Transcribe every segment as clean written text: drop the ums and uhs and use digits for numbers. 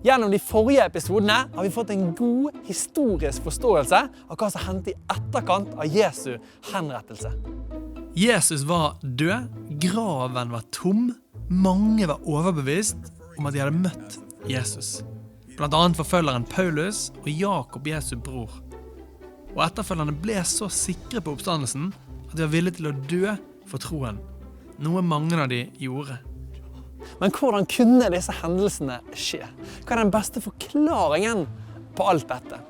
Gjennom de forrige episodene har vi fått en god historisk forståelse av hva som hendte i etterkant av Jesu henrettelse. Jesus var død, graven var tom, mange var overbevist om at de hadde møtt Jesus. Blant annet forfølgeren Paulus og Jakob, Jesu bror. Og etterfølgerne ble så sikre på oppstandelsen at de var villige til å dø for troen, noe mange av de gjorde. Men hvordan kunne disse hendelsene skje? Hva er den beste forklaringen på alt dette?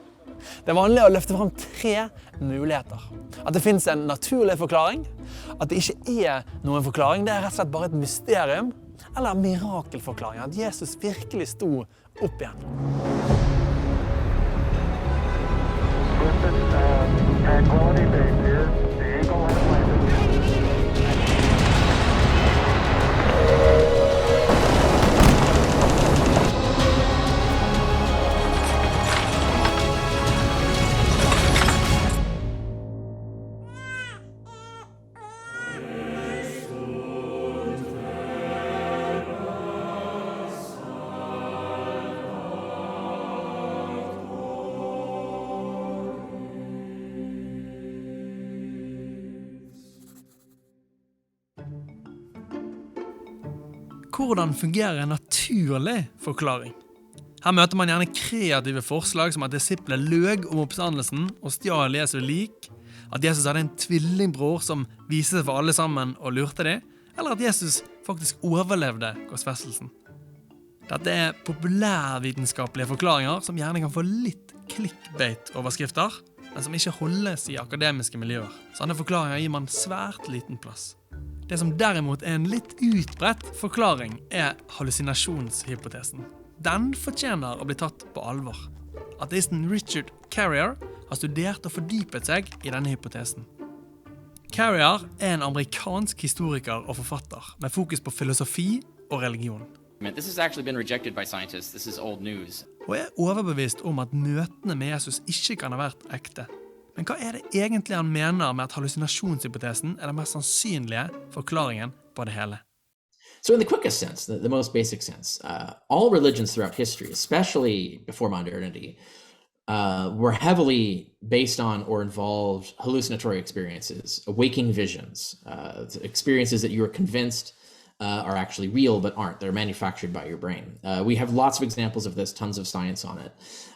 Det er vanlig å løfte frem 3 muligheter. At det finnes en naturlig forklaring, at det ikke er noen forklaring, det er rett og slett bare et mysterium, eller mirakelforklaring, at Jesus virkelig sto opp igjen. Tranquility Base here. The Eagle has landed. Hvordan fungerer en naturlig forklaring? Her møter man gjerne kreative forslag som at disiplene løg om oppstandelsen og stjal Jesu lik, at Jesus hadde en tvillingbror som viste seg for alle sammen og lurte dem, eller at Jesus faktisk overlevde korsfestelsen. Dette er populærvitenskapelige forklaringer som gjerne kan få litt clickbait-overskrifter, men som ikke holdes i akademiske miljøer. Sånne forklaringer gir man svært liten plass. Det som derimot er en litt utbredt forklaring er hallusinasjonshypotesen. Den fortjener å bli tatt på alvor. Ateisten Richard Carrier har studert og fordypet seg i denne hypotesen. Carrier er en amerikansk historiker og forfatter med fokus på filosofi og religion. This has actually been rejected by scientists. This is old news. Og er overbevist om at møtene med Jesus ikke kan ha vært ekte. Men hva er det egentlig han mener med at hallusinasjonshypotesen er den mest sannsynlige forklaringen på det hele? So in the quickest sense, the most basic sense, all religions throughout history, especially before modernity, were heavily based on or involved hallucinatory experiences, waking visions, experiences that you are convinced are actually real but aren't. They're manufactured by your brain. We have lots of examples of this, tons of science on it.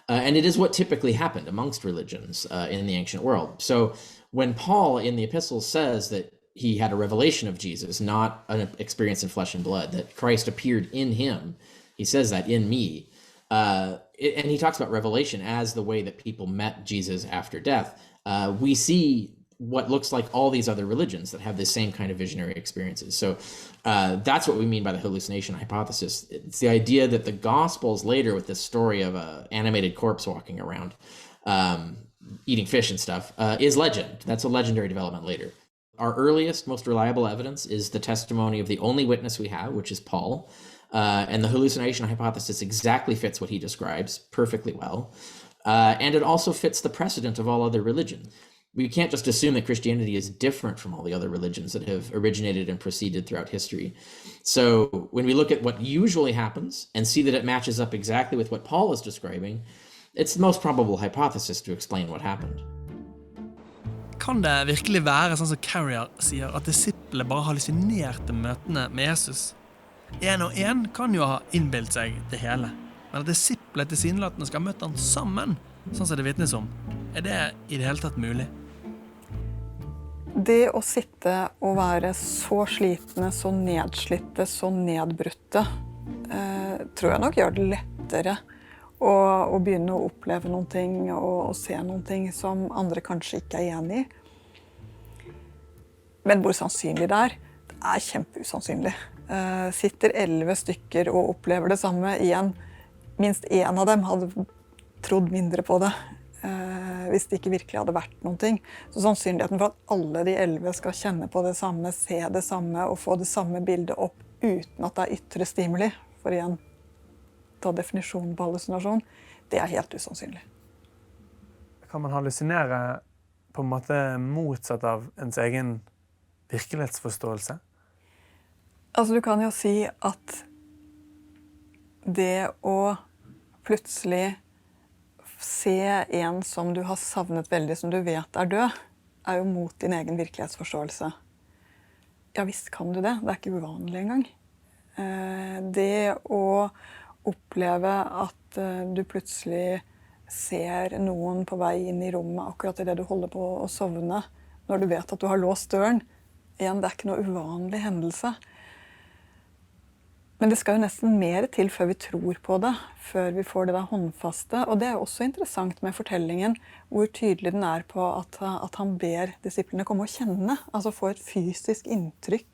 And it is what typically happened amongst religions in the ancient world. So when Paul in the epistles says that he had a revelation of Jesus, not an experience in flesh and blood, that Christ appeared in him, he says that, in me. And he talks about revelation as the way that people met Jesus after death. We see what looks like all these other religions that have the same kind of visionary experiences. So that's what we mean by the hallucination hypothesis. It's the idea that the Gospels later, with this story of an animated corpse walking around, eating fish and stuff, is legend. That's a legendary development later. Our earliest, most reliable evidence is the testimony of the only witness we have, which is Paul. And the hallucination hypothesis exactly fits what he describes perfectly well. And it also fits the precedent of all other religions. We can't just assume that Christianity is different from all the other religions that have originated and proceeded throughout history. So when we look at what usually happens and see that it matches up exactly with what Paul is describing, it's the most probable hypothesis to explain what happened. Kan det virkelig være sånn som Carrier sier, at disiplene bare hallusinerte møtene med Jesus? En og en kan jo ha innbildt seg det hele, men at disiplene tilsynelatende skal ha møtt han sammen, sånn som det vitnes om, er det i det hele tatt mulig? Det å sitte og være så slitne, så nedslitte, så nedbrutte, tror jeg nok gjør det lettere å begynne å oppleve noen ting og se noen ting som andre kanskje ikke er enig i. Men hvor sannsynlig det er kjempeusannsynlig. Sitter 11 stykker og opplever det samme igjen. Minst en av dem hadde trodd mindre på det. Hvis det ikke virkelig hadde vært noen ting. Så sannsynligheten for at alle de 11 skal kjenne på det samme, se det samme og få det samme bildet opp uten at det er ytre stimuli, for igjen ta definisjonen på hallusinasjon, det er helt usannsynlig. Kan man hallusinere på en måte motsatt av ens egen virkelighetsforståelse? Altså du kan jo si at det å plutselig se en som du har savnet veldig, som du vet er død, er jo mot din egen virkelighetsforståelse. Ja visst kan du det, det er ikke uvanlig engang. Det å oppleve at du plutselig ser noen på vei inn i rommet akkurat i det du holder på å sovne, når du vet at du har låst døren. Igjen, det er ikke noe uvanlig hendelse. Men det skal jo nesten mer til før vi tror på det, før vi får det der håndfaste. Og det er jo også interessant med fortellingen, hvor tydelig den er på at han ber disiplene komme og kjenne, altså få et fysisk inntrykk,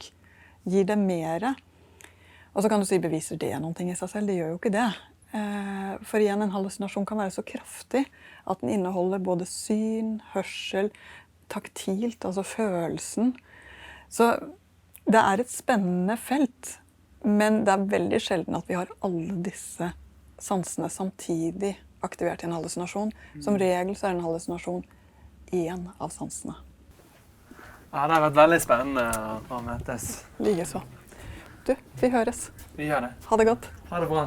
gir det mere. Og så kan du si, beviser det noen ting i seg selv? Det gjør jo ikke det. For igjen, en hallusinasjon kan være så kraftig at den inneholder både syn, hørsel, taktilt, altså følelsen. Så det er et spennende felt, men det er veldig sjelden at vi har alle disse sansene samtidig aktivert i en hallusinasjon. Som regel så er en hallusinasjon en av sansene. Ja, det har vært veldig spennende å møtes. Likeså. Du, vi høres. Vi gjør det. Ha det godt. Ha det bra.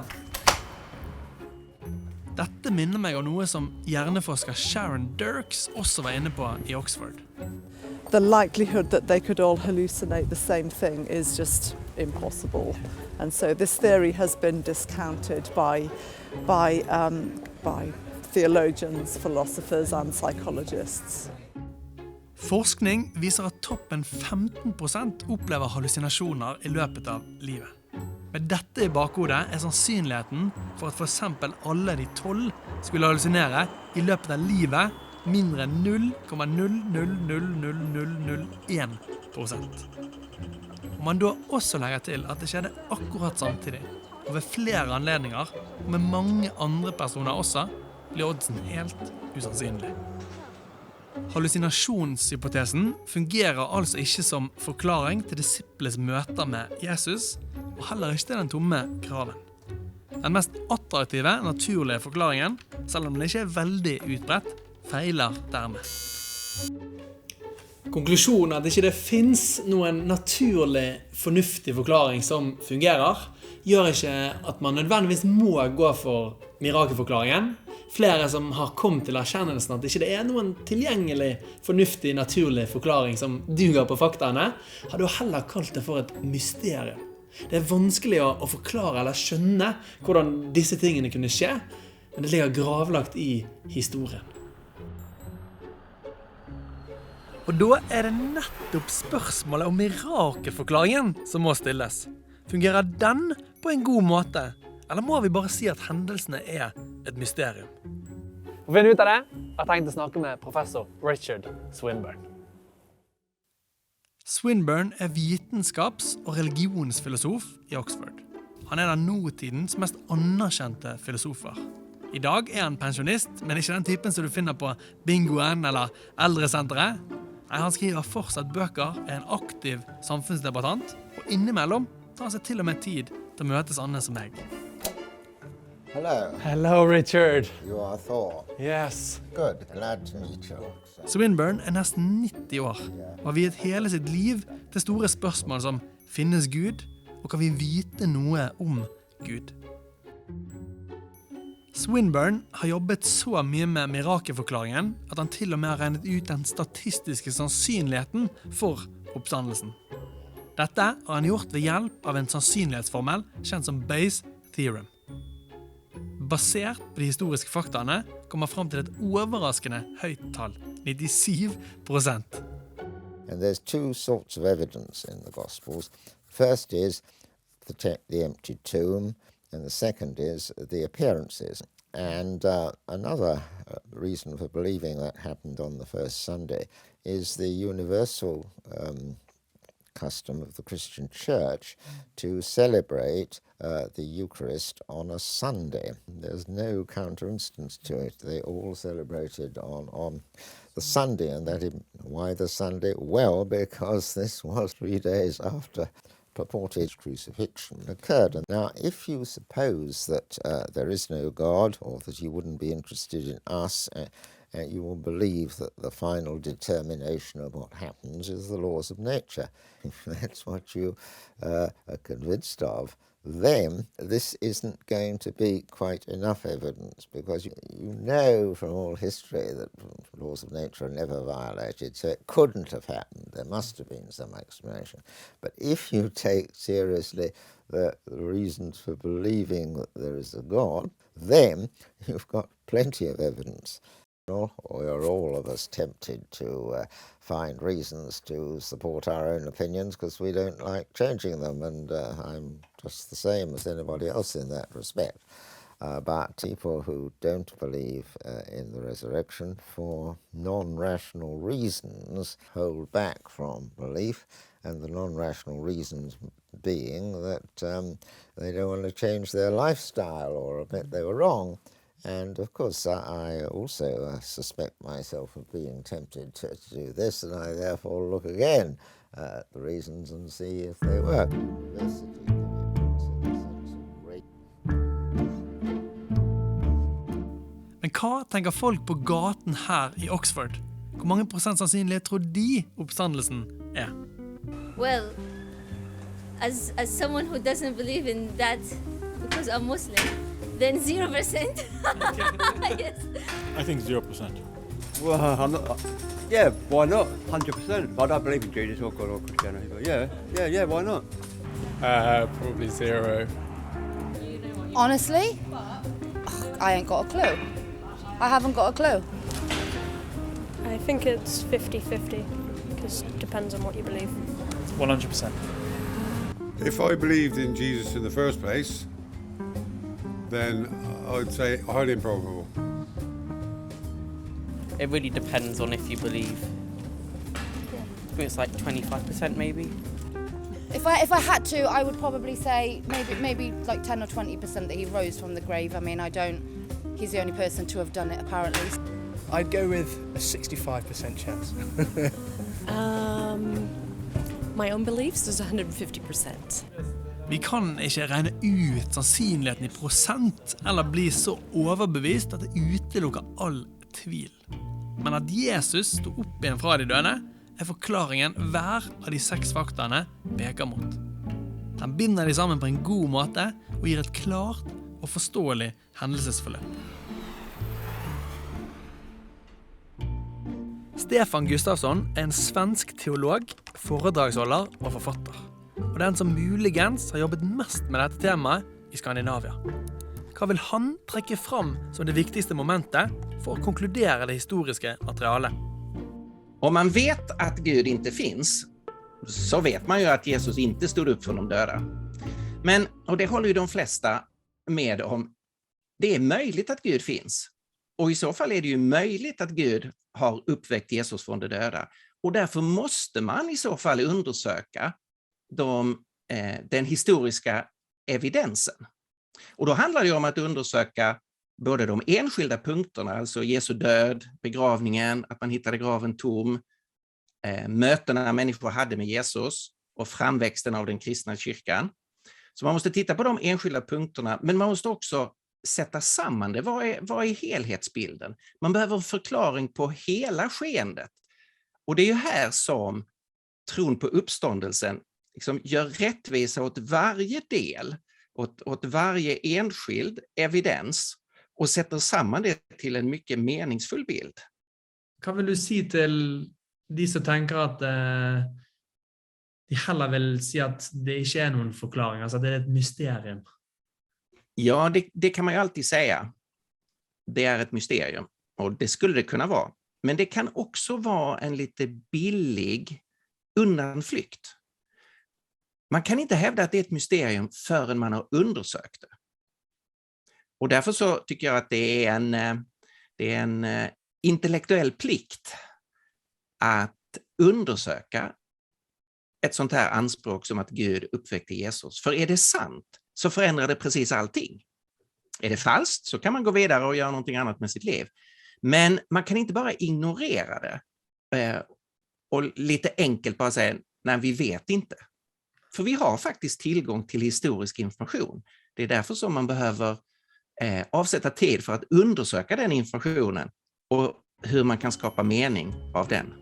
Dette minner meg om noe som hjerneforsker Sharon Dirks også var inne på i Oxford. The likelihood that they could all hallucinate the same thing is just impossible. And so this theory has been discounted by theologians, philosophers and psychologists. Forskning viser at toppen 15% opplever hallusinasjoner i løpet av livet. Med dette i bakhodet er sannsynligheten for at for eksempel alle de 12 skulle hallusinere i løpet av livet mindre enn 0,0000001%. Om man da også legger til at det skjedde akkurat samtidig, og ved flere anledninger, og med mange andre personer også, blir oddsen helt usannsynlig. Hallusinasjonshypotesen fungerer altså ikke som forklaring til disiples møter med Jesus, og heller ikke til den tomme graven. Den mest attraktive, naturlige forklaringen, selv om den ikke er veldig utbredt, feiler dermed. Konklusjonen er at det ikke finnes noen naturlig, fornuftig forklaring som fungerer, gjør ikke at man nødvendigvis må gå for mirakelforklaringen. Flere som har kommet til erkjennelsen at det ikke er noen tilgjengelig, fornuftig, naturlig forklaring som duger på faktaene, har du heller kalt det for et mysterium. Det er vanskelig å forklare eller skjønne hvordan disse tingene kunne skje, men det ligger gravlagt i historien. Og da er det nettopp spørsmålet om mirakelforklaringen som må stilles. Fungerer den på en god måte, eller må vi bare si at hendelsene er et mysterium? For å finne ut av det, har jeg tenkt å snakke med professor Richard Swinburne. Swinburne er vitenskaps- og religionsfilosof i Oxford. Han er den nåtidens mest anerkjente filosofer. I dag er han pensjonist, men ikke den typen som du finner på bingoen eller eldresenteret. Nei, han skriver fortsatt bøker, er en aktiv samfunnsdebattant, og innimellom tar han seg til og med tid til å møtes andre som meg. Hello, Hello, Richard. you are Thor. Yes. Good, glad to meet you. Swinburne er nesten 90 år, og har viet hele sitt liv til store spørsmål som finnes Gud, og kan vi vite noe om Gud? Swinburne har jobbet så mye med mirakelforklaringen at han til og med har regnet ut den statistiske sannsynligheten for oppstandelsen. Dette har han gjort ved hjelp av en sannsynlighetsformel kjent som Bayes' theorem. Basert på de historiske faktaene kommer frem til et overraskende høyt tall, 97%. And there's two sorts of evidence in the Gospels. First is the empty tomb, and the second is the appearances. And another reason for believing that happened on the first Sunday is the universal custom of the Christian Church to celebrate the Eucharist on a Sunday. There's no counter-instance to it. They all celebrated on the Sunday, and why the Sunday? Well, because this was 3 days after purported crucifixion occurred. And now, if you suppose that there is no God, or that you wouldn't be interested in us, you will believe that the final determination of what happens is the laws of nature. If that's what you are convinced of, then this isn't going to be quite enough evidence, because you know from all history that laws of nature are never violated, so it couldn't have happened. There must have been some explanation. But if you take seriously the reasons for believing that there is a God, then you've got plenty of evidence. Or are all of us tempted to find reasons to support our own opinions because we don't like changing them, and I'm just the same as anybody else in that respect. But people who don't believe in the resurrection for non-rational reasons hold back from belief, and the non-rational reasons being that they don't want to change their lifestyle or admit they were wrong. And of course, I also suspect myself of being tempted to do this, and I therefore look again at the reasons and see if they work. Men hva tenker folk på gaten her I Oxford? Hvor mange prosent sannsynlighet tror de oppstandelsen Well, as someone who doesn't believe in that because I'm Muslim, then 0%. Yes. I think 0%. Well, I'm not. Yeah, why not? 100%. I don't believe in Jesus or God or Christianity, but yeah, why not? Probably 0. Honestly, I ain't got a clue. I haven't got a clue. I think it's 50-50, because it depends on what you believe. 100%. If I believed in Jesus in the first place, then I'd say highly improbable. It really depends on if you believe. I think it's like 25% maybe. If I had to, I would probably say maybe like 10 or 20% that he rose from the grave. I mean, he's the only person to have done it apparently. I'd go with a 65% chance. My own beliefs is 150%. Vi kan ikke regne ut sannsynligheten I prosent eller bli så overbevist at det utelukker all tvil. Men at Jesus stod opp igjen fra de døde, forklaringen hver av de 6 faktaene peker mot. Den binder de sammen på en god måte og gir et klart og forståelig hendelsesforløp. Stefan Gustafsson en svensk teolog, foredragsholder og forfatter. Og den som muligens har jobbet mest med dette temaet I Skandinavia. Hva vil han trekke fram som det viktigste momentet for å konkludere det historiske materialet? Om man vet att Gud inte finns, så vet man ju att Jesus inte stod upp från de döda. Men, och det håller ju de flesta med om, det är möjligt att Gud finns. Och I så fall är det ju möjligt att Gud har uppväckt Jesus från de döda. Och därför måste man I så fall undersöka den historiska evidensen. Och då handlar det om att undersöka både de enskilda punkterna, alltså Jesu död, begravningen, att man hittade graven tom, mötena människor hade med Jesus och framväxten av den kristna kyrkan. Så man måste titta på de enskilda punkterna, men man måste också sätta samman det. Vad är helhetsbilden? Man behöver en förklaring på hela skeendet. Och det är ju här som tron på uppståndelsen liksom gör rättvisa åt varje del, åt varje enskild evidens och sätter samman det till en mycket meningsfull bild. Vad vill du säga till de som tänker att de heller vill säga att det inte är någon förklaring, alltså det är ett mysterium? Ja, det kan man ju alltid säga. Det är ett mysterium och det skulle det kunna vara. Men det kan också vara en lite billig undanflykt. Man kan inte hävda att det är ett mysterium förrän man har undersökt det. Och därför så tycker jag att det är en intellektuell plikt att undersöka ett sånt här anspråk som att Gud uppväckte Jesus. För är det sant så förändrar det precis allting. Är det falskt så kan man gå vidare och göra någonting annat med sitt liv. Men man kan inte bara ignorera det och lite enkelt bara säga nej, vi vet inte. För vi har faktiskt tillgång till historisk information. Det är därför som man behöver avsätta tid för att undersöka den informationen och hur man kan skapa mening av den.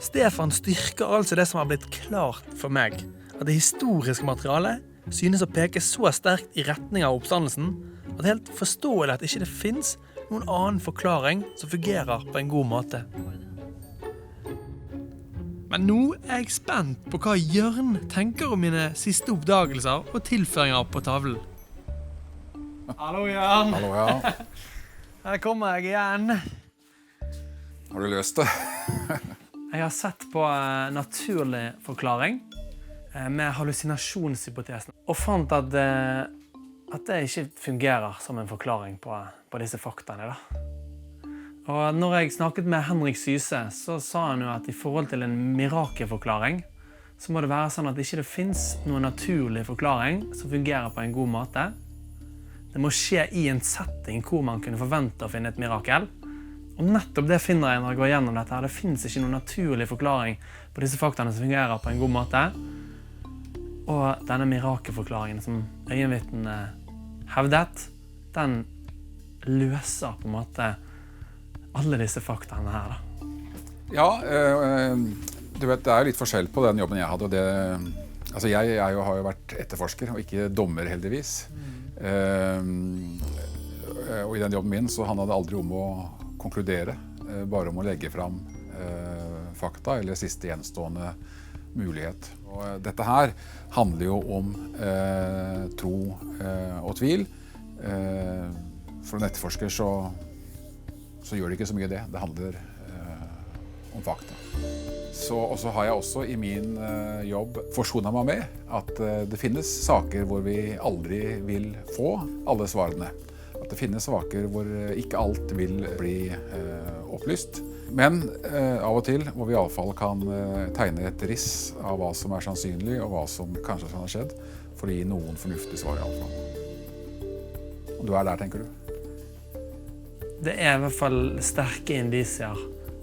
Stefan styrker altså det som har blitt klart for meg, at det historiske materialet synes å peke så sterkt i retning av oppstandelsen at det er helt forståelig at ikke det finnes noen annen forklaring som fungerer på en god måte. Men nå er jeg spent på hva Jørn tenker om mine siste oppdagelser og tilføringer på tavlen. Hallo, Jørn! Hallo, ja. Her kommer jeg igjen. Har du løst det? Jeg har sett på naturlig forklaring med hallusinasjonshypotesen og fant at det ikke fungerer som en forklaring på disse faktaene. Og når jeg snakket med Henrik Syse, så sa han jo at i forhold til en mirakelforklaring, så må det være sånn at det ikke finnes noen naturlig forklaring som fungerer på en god måte. Det må skje i en setting hvor man kunne forvente å finne et mirakel. Og nettopp det finner jeg når jeg går gjennom dette her. Det finnes ikke noen naturlig forklaring på disse faktaene som fungerer på en god måte. Og denne mirakelforklaringen som øyenvitnene hevdet, den løser på en måte alle disse faktaene her. Ja, du vet, det er litt forskjell på den jobben jeg hadde. Altså jeg har jo vært etterforsker og ikke dommer heldigvis. Og i den jobben min så handlet det aldri om å konkludere, bare om å legge fram fakta eller siste gjenstående mulighet. Og dette her handler jo om tro og tvil. For en etterforsker så gjør det ikke så mye det. Det handler om fakta. Og så har jeg også i min jobb forsonet meg med at det finnes saker hvor vi aldri vil få alle svarene. At det finnes saker hvor ikke alt vil bli opplyst. Men av og til hvor vi i alle fall kan tegne et riss av hva som er sannsynlig og hva som kanskje har skjedd, for å gi noen fornuftige svar i alle fall. Og du er der, tenker du? Det er i hvert fall sterke indisier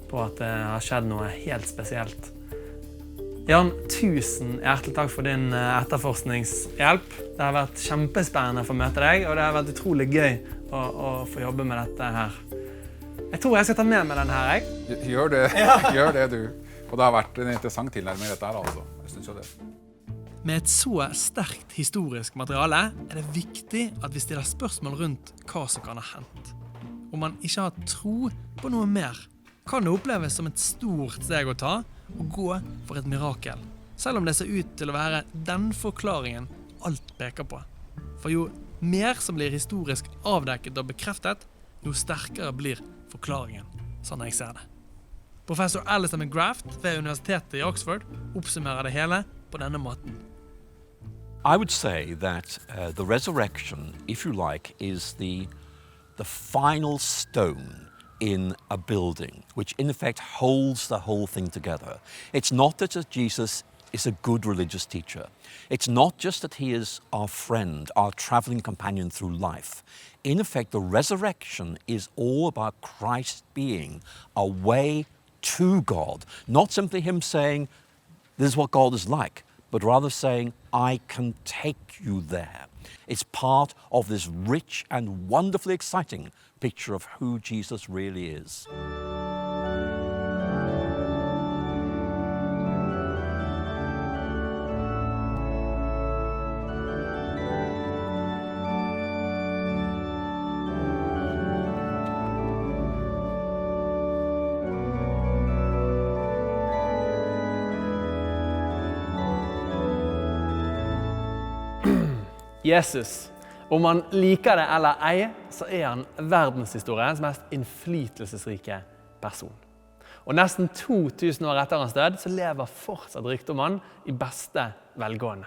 på at det har skjedd noe helt spesielt. Jan, 1000 hjertelig takk for din etterforskningshjelp. Det har vært kjempespennende å få møte deg, og det har vært utrolig gøy å få jobbe med dette her. Jeg tror jeg skal ta med meg den her, jeg. Gjør det, gjør det du. Og det har vært en interessant tilnærming dette her, altså. Jeg synes jo det. Med et så sterkt historisk materiale er det viktig at vi stiller spørsmål rundt hva som kan ha hendt. Om man ikke har tro på noe mer, kan det oppleves som et stort steg å ta og gå for et mirakel, selv om det ser ut til å være den forklaringen alt peker på. For jo mer som blir historisk avdekket og bekreftet, jo sterkere blir forklaringen, sånn jeg ser det. Professor Alistair McGrath ved Universitetet i Oxford oppsummerer det hele på denne måten. I would say that the resurrection, if you like, is the final stone in a building, which in effect holds the whole thing together. It's not that Jesus is a good religious teacher. It's not just that he is our friend, our traveling companion through life. In effect, the resurrection is all about Christ being a way to God. Not simply him saying, this is what God is like, but rather saying, I can take you there. It's part of this rich and wonderfully exciting picture of who Jesus really is. Jesus. Om man liker det eller ei, så er han verdenshistoriens mest innflytelsesrike person. Og nesten 2000 år etter hans død, så lever fortsatt ryktet om han i beste velgående.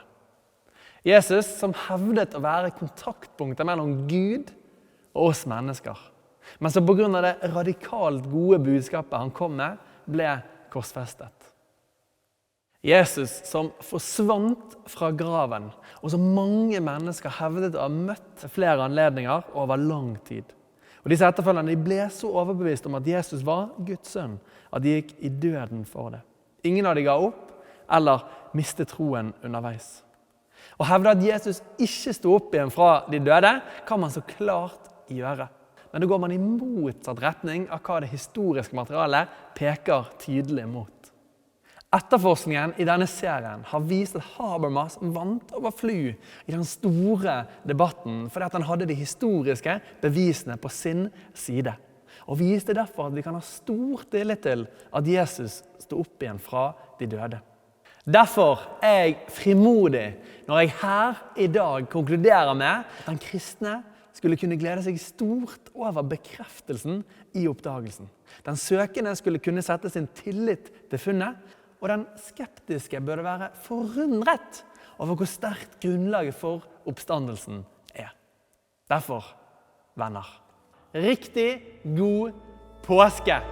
Jesus, som hevdet å være kontaktpunktet mellom Gud og oss mennesker, men som på grunn av det radikalt gode budskapet han kom med, ble korsfestet. Jesus som forsvant fra graven, og som mange mennesker hevdet å ha møtt flere anledninger over lang tid. Og disse etterfølgerne ble så overbevist om at Jesus var Guds sønn, at de gikk i døden for det. Ingen av de ga opp, eller mistet troen underveis. Å hevde at Jesus ikke sto opp igjen fra de døde, kan man så klart gjøre. Men da går man i motsatt retning av hva det historiske materialet peker tydelig mot. Etterforskningen i denne serien har vist at Habermas vant over fly i den store debatten fordi at han hadde de historiske bevisene på sin side. Og viste derfor at vi kan ha stor tillit til at Jesus stod opp igjen fra de døde. Derfor er jeg frimodig når jeg her i dag konkluderer med at den kristne skulle kunne glede seg stort over bekreftelsen i oppdagelsen. Den søkende skulle kunne sette sin tillit til funnet, og den skeptiske bør være forundret over hvor sterkt grunnlaget for oppstandelsen er. Derfor, venner, riktig god påske!